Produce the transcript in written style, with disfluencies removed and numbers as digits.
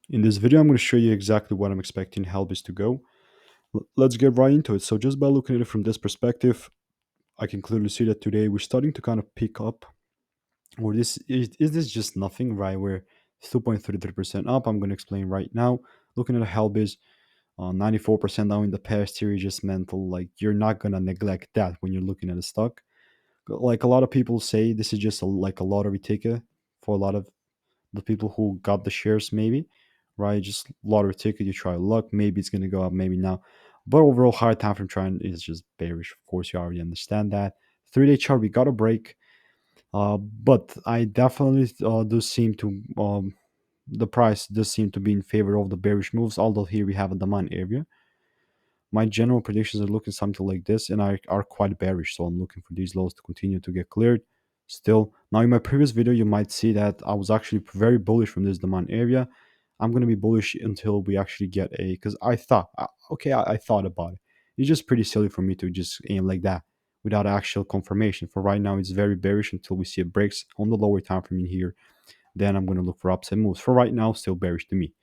In this video, I'm going to show you exactly what I'm expecting Helbiz to go. Let's get right into it. So just by looking at it from this perspective, I can clearly see that today we're starting to kind of pick up, or is this just nothing, right? We're 2.33% up. I'm going to explain right now. Looking at Helbiz, 94% down in the past year is just mental. Like, you're not going to neglect that when you're looking at a stock. Like, a lot of people say this is just like a lottery ticket for a lot of the people who got the shares, maybe, right? Just lottery ticket, you try luck, maybe it's gonna go up, maybe not. But overall, hard time from trying is just bearish. Of course, you already understand that. 3-day chart, we got a break, but I definitely do seem to the price does seem to be in favor of the bearish moves. Although here we have a demand area, my general predictions are looking something like this, and are quite bearish. So I'm looking for these lows to continue to get cleared. Still, now in my previous video, you might see that I was actually very bullish from this demand area. I'm going to be bullish until we actually get a, because I thought, okay, I thought about it. It's just pretty silly for me to just aim like that without actual confirmation. For right now, it's very bearish until we see it breaks on the lower time frame in here. Then I'm going to look for upside moves. For right now, still bearish to me.